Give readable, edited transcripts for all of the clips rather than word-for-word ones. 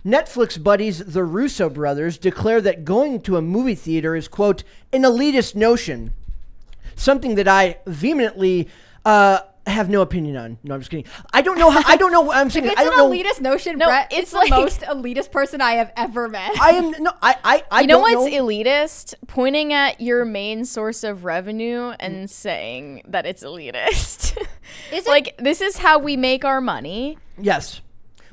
Netflix buddies, the Russo brothers, declare that going to a movie theater is, quote, an elitist notion. Something that I vehemently have no opinion on. No, I'm just kidding. I don't know. I don't know. I'm saying. If it's I don't know. an elitist notion, No, Brett, it's it's like- the most elitist person I have ever met. I am no. I You know don't what's know. elitist? Pointing at your main source of revenue and saying that it's elitist. Is it? Like, this is how we make our money, Yes.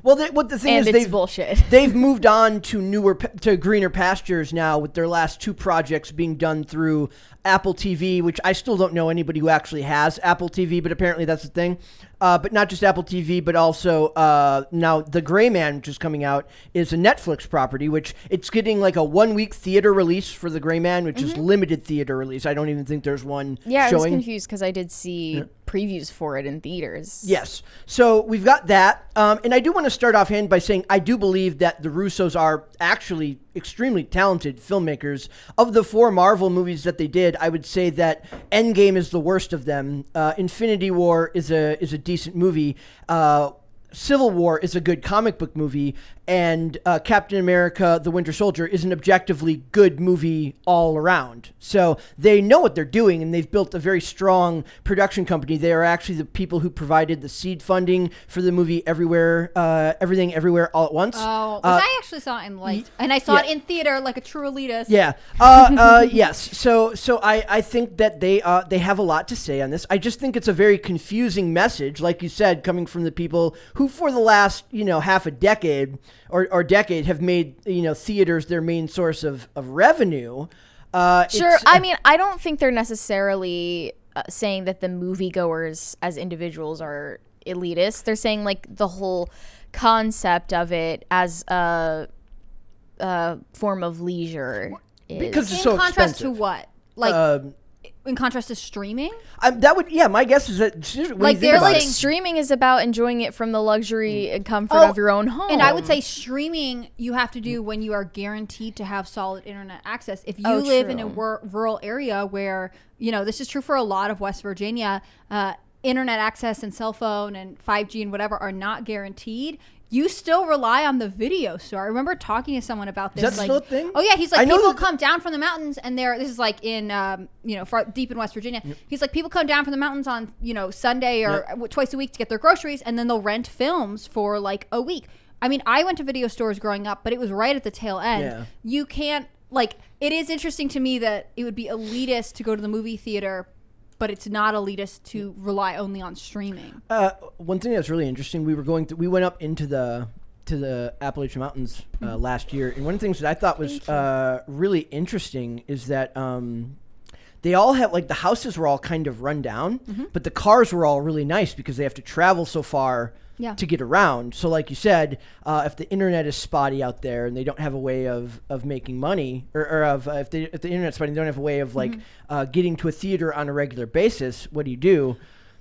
Well, what the thing and is, it's bullshit. they've moved on to greener pastures now with their last two projects being done through Apple TV, which I still don't know anybody who actually has Apple TV, but apparently that's the thing. But not just Apple TV, but also now The Gray Man, which is coming out, is a Netflix property, which it's getting like a 1 week theater release for The Gray Man, which is limited theater release. I don't even think there's one Yeah, I was showing. confused because I did see previews for it in theaters. Yes. So we've got that. And I do want to start offhand by saying I do believe that the Russos are actually extremely talented filmmakers. Of the 4 Marvel movies that they did, I would say that Endgame is the worst of them. Infinity War is a decent movie. Civil War is a good comic book movie, and Captain America: The Winter Soldier is an objectively good movie all around. So they know what they're doing, and they've built a very strong production company. They are actually the people who provided the seed funding for the movie Everything Everywhere All at Once. Oh, which I actually saw and liked, and I saw it in theater like a true elitist. Yeah. Yes. So I think that they have a lot to say on this. I just think it's a very confusing message, like you said, coming from the people who, for the last half a decade or decade, have made theaters their main source of revenue. Sure. I mean, I don't think they're necessarily saying that the moviegoers as individuals are elitist. They're saying like the whole concept of it as a form of leisure Because is it's In so contrast expensive. to what? Like, in contrast to streaming? My guess is that Like, they're like like- streaming is about enjoying it from the luxury and comfort Oh, of your own home. And I would say streaming you have to do when you are guaranteed to have solid internet access. If you live in a rural area where, this is true for a lot of West Virginia, internet access and cell phone and 5G and whatever are not guaranteed, you still rely on the video store. I remember talking to someone about this. Is that still a thing? Oh yeah, he's like, I know people that- come down from the mountains and this is like in, far deep in West Virginia. Yep. He's like, people come down from the mountains on, Sunday or twice a week to get their groceries, and then they'll rent films for like a week. I mean, I went to video stores growing up, but it was right at the tail end. Yeah. You can't, it is interesting to me that it would be elitist to go to the movie theater, but it's not elitist to rely only on streaming. One thing that's really interesting, we went up into the Appalachian Mountains last year, and one of the things that I thought was really interesting is that they all have, like, the houses were all kind of run down, but the cars were all really nice because they have to travel so far to get around. So like you said, if the internet is spotty out there and they don't have a way of making money, if the internet's spotty, they don't have a way of getting to a theater on a regular basis, what do you do?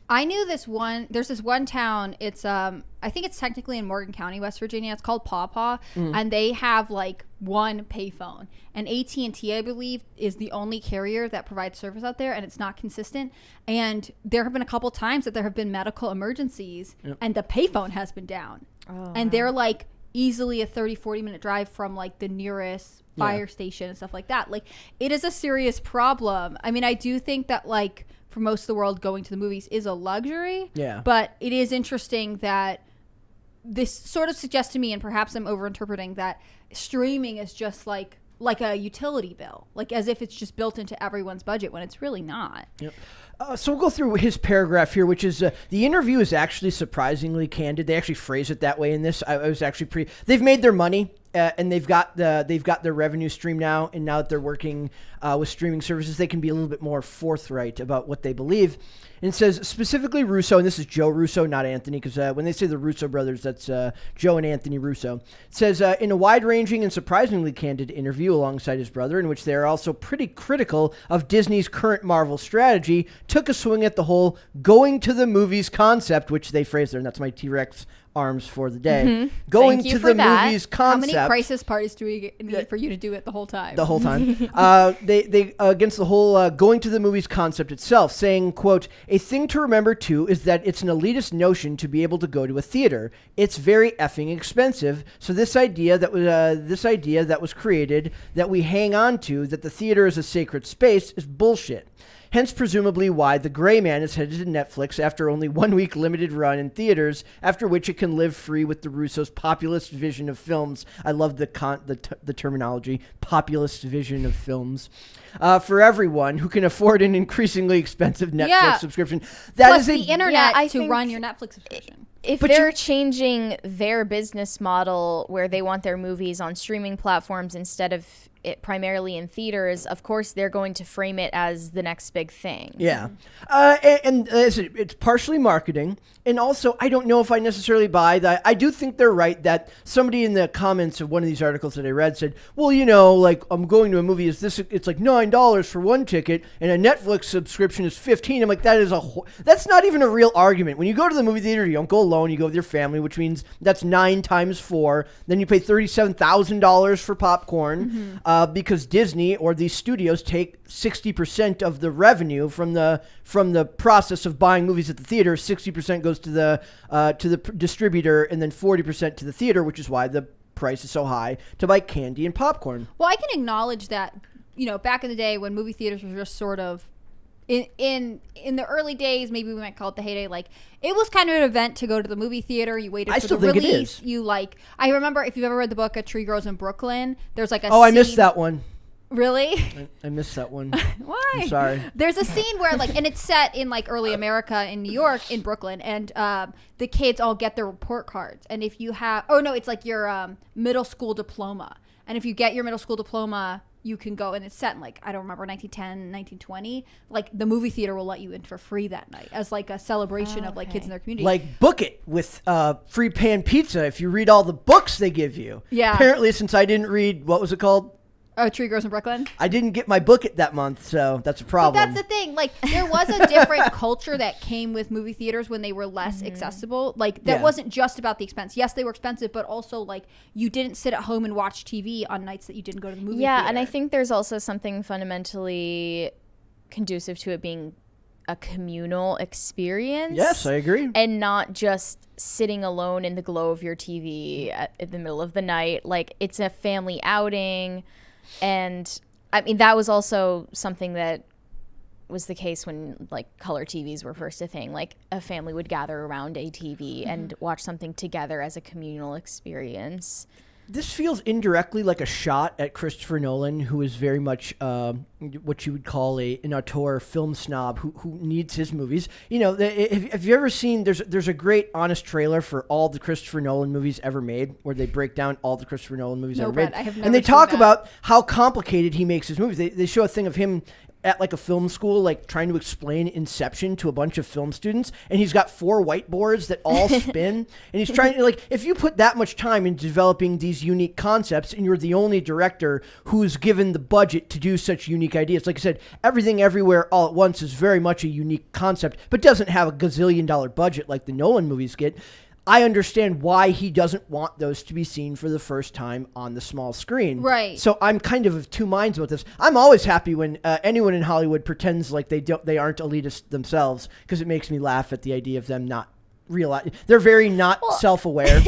I knew there's this one town, it's I think it's technically in Morgan County, West Virginia. It's called Pawpaw, and they have like one payphone. And AT&T, I believe, is the only carrier that provides service out there, and it's not consistent. And there have been a couple times that there have been medical emergencies, and the payphone has been down. And they're like easily a 30-40 minute drive from like the nearest fire station and stuff like that. Like, it is a serious problem. I mean, I do think that, like, for most of the world, going to the movies is a luxury. Yeah. But it is interesting that this sort of suggests to me, and perhaps I'm overinterpreting, that streaming is just like a utility bill, like as if it's just built into everyone's budget when it's really not. Yep. So we'll go through his paragraph here, which is the interview is actually surprisingly candid. They actually phrase it that way in this. I was actually they've made their money and they've got their revenue stream now. And now that they're working with streaming services, they can be a little bit more forthright about what they believe. And it says specifically Russo, and this is Joe Russo, not Anthony, because when they say the Russo brothers, that's Joe and Anthony Russo. It says in a wide-ranging and surprisingly candid interview alongside his brother, in which they are also pretty critical of Disney's current Marvel strategy, took a swing at the whole going to the movies concept, which they phrase there, and that's my T-Rex arms for the day. Going Thank you to for the that. movie's How concept. many crisis parties do we need for you to do it the whole time? The whole time. They against the whole going to the movies concept itself, saying, quote, "A thing to remember too is that it's an elitist notion to be able to go to a theater. It's very effing expensive. So this idea that was created, that we hang on to, that the theater is a sacred space, is bullshit. Hence, presumably, why The Gray Man is headed to Netflix after only 1 week limited run in theaters, after which it can live free with the Russo's populist vision of films." I love the terminology, populist vision of films. For everyone who can afford an increasingly expensive Netflix subscription. Plus the internet I to think run your Netflix subscription. If they're changing their business model where they want their movies on streaming platforms instead of it primarily in theaters, of course they're going to frame it as the next big thing. Yeah. And it's partially marketing. And also, I don't know if I necessarily buy that. I do think they're right that somebody in the comments of one of these articles that I read said, well, you know, like, I'm going to a movie, it's like $9 for one ticket and a Netflix subscription is $15. I'm like, that's not even a real argument. When you go to the movie theater, you don't go alone, you go with your family, which means that's 9 times 4. Then you pay $37,000 for popcorn because Disney or these studios take 60% of the revenue from the process of buying movies at the theater. 60% goes to the distributor, and then 40% to the theater, which is why the price is so high to buy candy and popcorn. Well, I can acknowledge that, you know, back in the day when movie theaters were just sort of in the early days, maybe we might call it the heyday, like it was kind of an event to go to the movie theater. You waited for the release. I remember, if you've ever read the book A Tree Grows in Brooklyn, there's like a scene. I missed that one. Really? I missed that one. Why? I'm sorry. There's a scene where and it's set in like early America in New York, in Brooklyn, and the kids all get their report cards. And if you have, it's like your middle school diploma. And if you get your middle school diploma, you can go, and it's set in like, I don't remember, 1910, 1920. Like the movie theater will let you in for free that night as like a celebration of like kids in their community. Like book it with free pan pizza if you read all the books they give you. Yeah. Apparently, since I didn't read, what was it called? Oh, Tree Grows in Brooklyn? I didn't get my book that month, so that's a problem. But that's the thing. Like, there was a different culture that came with movie theaters when they were less accessible. Like, that wasn't just about the expense. Yes, they were expensive, but also, like, you didn't sit at home and watch TV on nights that you didn't go to the movie theater. Yeah, and I think there's also something fundamentally conducive to it being a communal experience. Yes, I agree. And not just sitting alone in the glow of your TV in the middle of the night. Like, it's a family outing. And I mean, that was also something that was the case when like color TVs were first a thing. Like a family would gather around a TV and watch something together as a communal experience. This feels indirectly like a shot at Christopher Nolan, who is very much what you would call an auteur film snob who needs his movies. You know, have you ever seen, there's a great honest trailer for all the Christopher Nolan movies ever made, where they break down all the Christopher Nolan movies ever made. I have never and they seen talk that. about how complicated he makes his movies. They show a thing of him at like a film school, like trying to explain Inception to a bunch of film students, and he's got 4 whiteboards that all spin, and he's trying to, like, if you put that much time into developing these unique concepts, and you're the only director who's given the budget to do such unique ideas, like I said, Everything Everywhere All at Once is very much a unique concept, but doesn't have a gazillion-dollar budget like the Nolan movies get. I understand why he doesn't want those to be seen for the first time on the small screen. Right. So I'm kind of two minds about this. I'm always happy when anyone in Hollywood pretends like they aren't elitist themselves, because it makes me laugh at the idea of them not realize they're very not self-aware.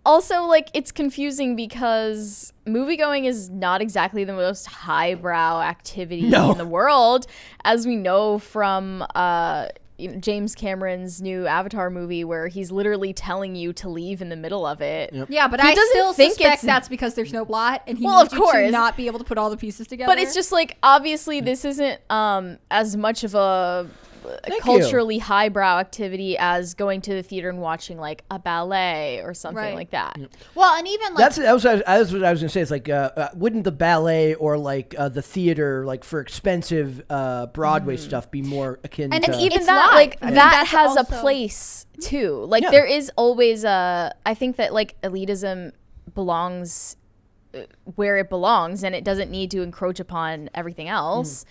Also, like, it's confusing because moviegoing is not exactly the most highbrow activity in the world, as we know from James Cameron's new Avatar movie, where he's literally telling you to leave in the middle of it. Yep. Yeah, but He I doesn't still think suspect it's- that's because there's no plot, and he Well, needs of you to course. not be able to put all the pieces together. But it's just like, obviously this isn't as much of a Thank culturally highbrow activity as going to the theater and watching like a ballet or something Right. like that. well, and even like That's what I was going to say. It's like, wouldn't the ballet or like the theater, like for expensive Broadway stuff, be more akin And to... it's Even It's that, live. like, I mean, that that's has also- a place too. Like, Yeah. there is always I think that like elitism belongs where it belongs, and it doesn't need to encroach upon everything else.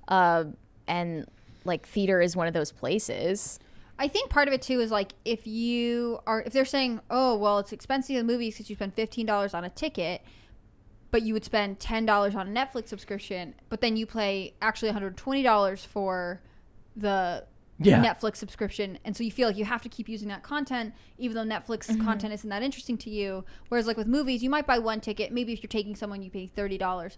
And like, theater is one of those places. I think part of it too is like if they're saying, oh well, it's expensive in movies because you spend $15 on a ticket, but you would spend $10 on a Netflix subscription, but then you pay actually $120 for the Netflix subscription, and so you feel like you have to keep using that content even though Netflix content isn't that interesting to you. Whereas like with movies, you might buy one ticket, maybe if you're taking someone you pay $30.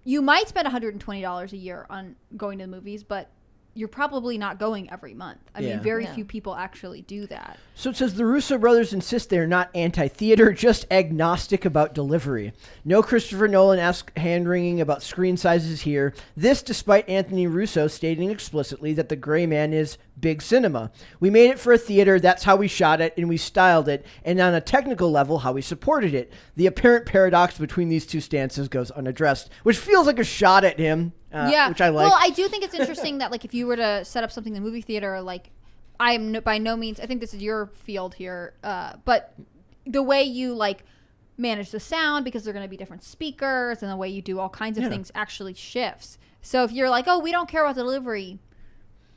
You might spend $120 a year on going to the movies, but you're probably not going every month. I mean, very few people actually do that. So it says the Russo brothers insist they're not anti-theater, just agnostic about delivery. No Christopher Nolan-esque hand-wringing about screen sizes here. This despite Anthony Russo stating explicitly that The Gray Man is big cinema. We made it for a theater, that's how we shot it, and we styled it, and on a technical level, how we supported it. The apparent paradox between these two stances goes unaddressed, which feels like a shot at him, which I like. Well, I do think it's interesting that like if you were to set up something in the movie theater, like I am by no means, I think this is your field here, but the way you like manage the sound, because they're going to be different speakers, and the way you do all kinds of things actually shifts. So if you're like, oh, we don't care about the delivery,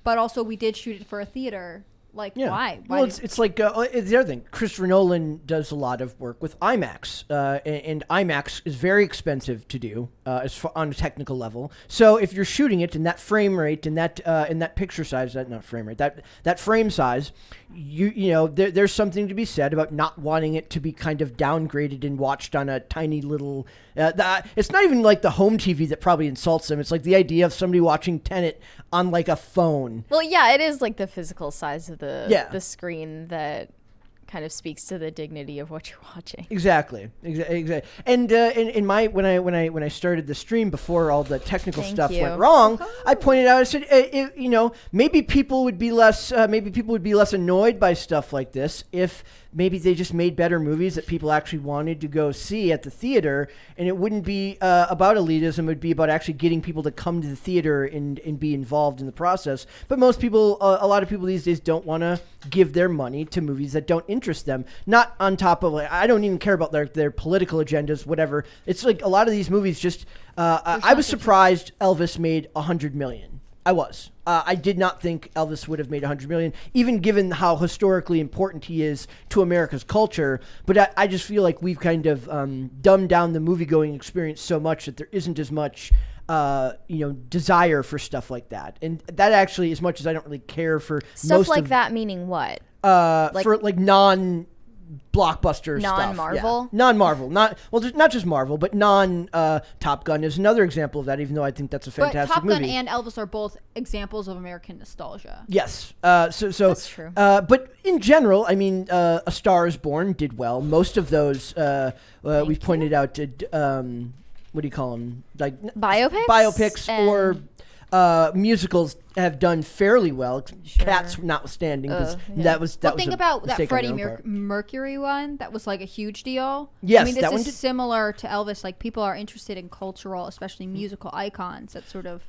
but also we did shoot it for a theater. Like, why? Well, it's like it's the other thing. Christopher Nolan does a lot of work with Imax, and Imax is very expensive to do on a technical level. So if you're shooting it in that frame rate and that picture size, not frame rate, that frame size, you know there's something to be said about not wanting it to be kind of downgraded and watched on a tiny little. It's not even like the home TV that probably insults them. It's like the idea of somebody watching Tenet on like a phone. Well, yeah, it is like the physical size of the screen that kind of speaks to the dignity of what you're watching. Exactly. And in my when I started the stream before all the technical stuff went wrong, I pointed out, I said, maybe people would be less annoyed by stuff like this if maybe they just made better movies that people actually wanted to go see at the theater, and it wouldn't be about elitism. It would be about actually getting people to come to the theater and be involved in the process. But most people, a lot of people these days don't want to give their money to movies that don't interest them. Not on top of, I don't even care about their political agendas, whatever. It's like a lot of these movies just, I was surprised Elvis made $100 million. I was. I did not think Elvis would have made $100 million, even given how historically important he is to America's culture. But I just feel like we've kind of dumbed down the movie-going experience so much that there isn't as much, desire for stuff like that. And that actually, as much as I don't really care for stuff like that, meaning what? For like non-blockbuster stuff. Non-Marvel? Yeah. Non-Marvel. Not just Marvel, but Top Gun is another example of that, even though I think that's a fantastic movie. But Top Gun and Elvis are both examples of American nostalgia. Yes. So that's true. But in general, I mean, A Star is Born did well. Most of those we've pointed out did, what do you call them? Like biopics or musicals have done fairly well. Sure. Cats notwithstanding, because that was think about that Freddie Mercury one. That was like a huge deal. Yes, I mean, this is similar to Elvis. Like, people are interested in cultural, especially musical icons that sort of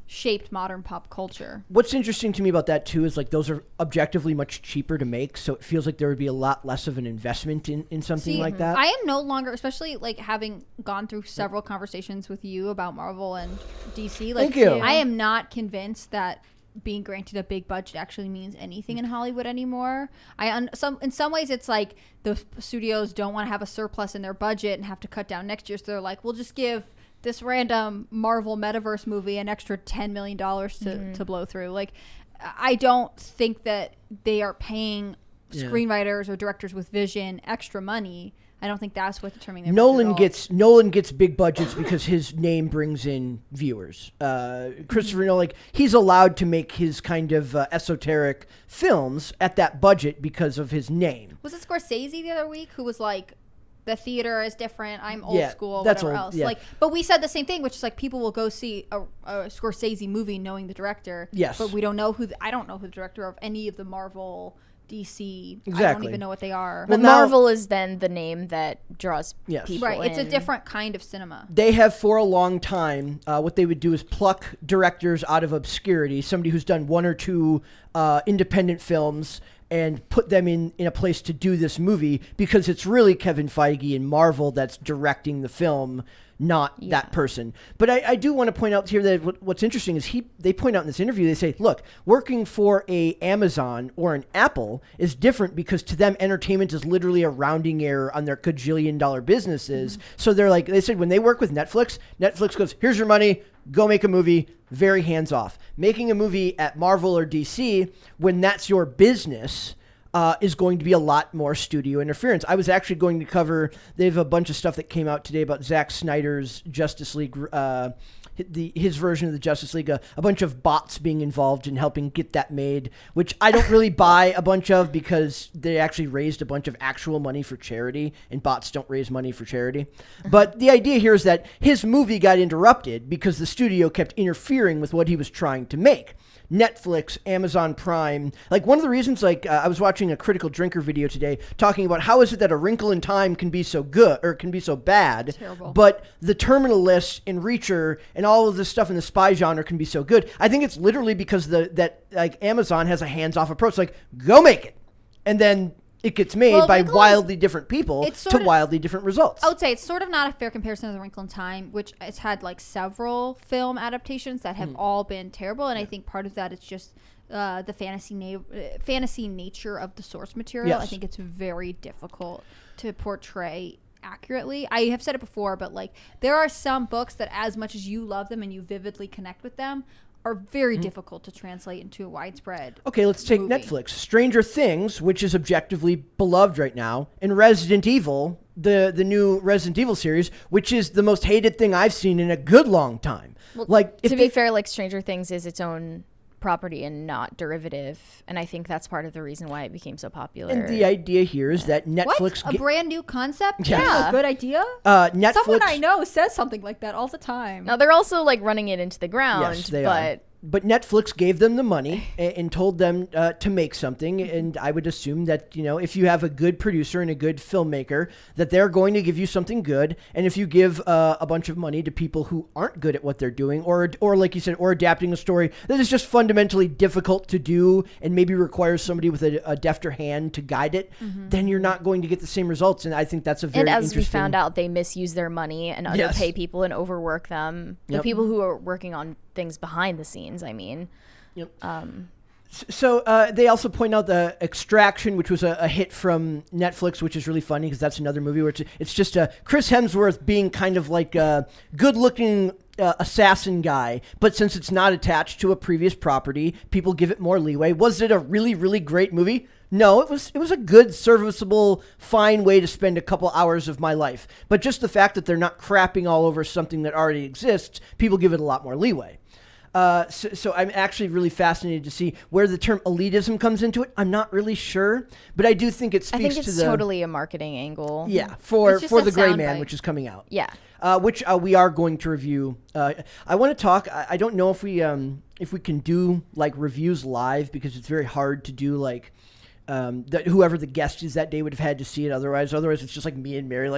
shaped modern pop culture. What's interesting to me about that too is like those are objectively much cheaper to make, so it feels like there would be a lot less of an investment in something like that. I am no longer, especially like having gone through several conversations with you about Marvel and DC, like, thank you. I am not convinced that being granted a big budget actually means anything in Hollywood anymore. In some ways it's like the studios don't want to have a surplus in their budget and have to cut down next year, so they're like, we'll just give this random Marvel metaverse movie an extra $10 million to blow through. Like, I don't think that they are paying screenwriters or directors with vision extra money. I don't think that's what determining their budget. Nolan gets big budgets because his name brings in viewers. Christopher Nolan, he's allowed to make his kind of esoteric films at that budget because of his name. Was it Scorsese the other week who was like, the theater is different, I'm old school, that's whatever old, else. yeah. Like, but we said the same thing, which is like, people will go see a Scorsese movie knowing the director. Yes. But we don't know I don't know who the director of any of the Marvel, DC. Exactly. I don't even know what they are. But Marvel is then the name that draws people right. in. It's a different kind of cinema. They have for a long time, what they would do is pluck directors out of obscurity, somebody who's done one or two independent films, and put them in a place to do this movie, because it's really Kevin Feige and Marvel that's directing the film, not that person. But I do want to point out here that what's interesting is they point out in this interview, they say, look, working for a Amazon or an Apple is different because to them, entertainment is literally a rounding error on their $cajillion businesses. So they said when they work with Netflix goes, here's your money, go make a movie, very hands off. Making a movie at Marvel or DC, when that's your business, is going to be a lot more studio interference. I was actually going to cover, they have a bunch of stuff that came out today about Zack Snyder's Justice League, his version of the Justice League, a bunch of bots being involved in helping get that made, which I don't really buy a bunch of because they actually raised a bunch of actual money for charity, and bots don't raise money for charity. But the idea here is that his movie got interrupted because the studio kept interfering with what he was trying to make. Netflix, Amazon Prime. Like one of the reasons, I was watching a Critical Drinker video today talking about how is it that A Wrinkle in Time can be so good or can be so bad, Terrible. but The Terminal List and Reacher and all of this stuff in the spy genre can be so good. I think it's literally because that Amazon has a hands-off approach. Like, go make it. And then it gets made by wildly different people to wildly different results. I would say it's sort of not a fair comparison to The Wrinkle in Time, which has had several film adaptations that have all been terrible. And I think part of that is just the fantasy nature of the source material. Yes. I think it's very difficult to portray accurately. I have said it before, but there are some books that as much as you love them and you vividly connect with them, are very difficult to translate into a widespread Okay, let's take movie. Netflix. Stranger Things, which is objectively beloved right now, and Resident Evil, the new Resident Evil series, which is the most hated thing I've seen in a good long time. Well, to be fair, Stranger Things is its own property and not derivative, and I think that's part of the reason why it became so popular. And the idea here is that Netflix... What? A brand new concept? Yes. Yeah. A good idea? Netflix... Someone I know says something like that all the time. Now, they're also running it into the ground, Yes, they are. But Netflix gave them the money and told them to make something. And I would assume that, if you have a good producer and a good filmmaker, that they're going to give you something good. And if you give a bunch of money to people who aren't good at what they're doing, or like you said, or adapting a story that is just fundamentally difficult to do and maybe requires somebody with a defter hand to guide it, then you're not going to get the same results. And I think that's a very interesting... And as we found out, they misuse their money and underpay people and overwork them. The people who are working on things behind the scenes, I mean. Yep. So they also point out the Extraction, which was a hit from Netflix, which is really funny because that's another movie where it's just Chris Hemsworth being kind of like a good-looking assassin guy, but since it's not attached to a previous property, people give it more leeway. Was it a really, really great movie? No, it was a good, serviceable, fine way to spend a couple hours of my life. But just the fact that they're not crapping all over something that already exists, people give it a lot more leeway. So I'm actually really fascinated to see where the term elitism comes into it. I'm not really sure, but I do think it speaks to the... I think it's totally a marketing angle. Yeah, for The Gray Man, which is coming out. Yeah. Which we are going to review. I want to talk. I don't know if we can do reviews live because it's very hard to do that whoever the guest is that day would have had to see it otherwise it's just me and Mary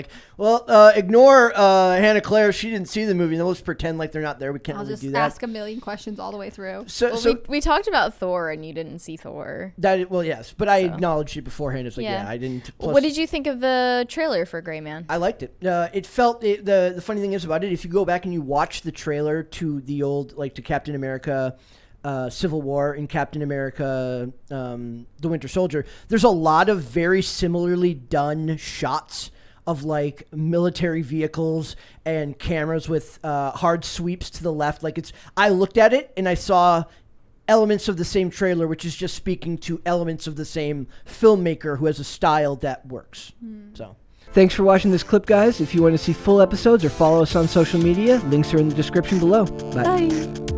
ignore Hannah Claire, she didn't see the movie, and then let's pretend like they're not there. We can't really do that. I'll just ask a million questions all the way through. So we talked about Thor and you didn't see Thor. Yes, but I acknowledged it beforehand. It's I didn't. Plus, what did you think of the trailer for Gray Man? I liked it. It felt the funny thing is about it, if you go back and you watch the trailer to the old to Captain America Civil War and Captain America The Winter Soldier, there's a lot of very similarly done shots of military vehicles and cameras with hard sweeps to the left. I looked at it and I saw elements of the same trailer, which is just speaking to elements of the same filmmaker who has a style that works. So thanks for watching this clip, guys. If you want to see full episodes or follow us on social media, links are in the description below. Bye.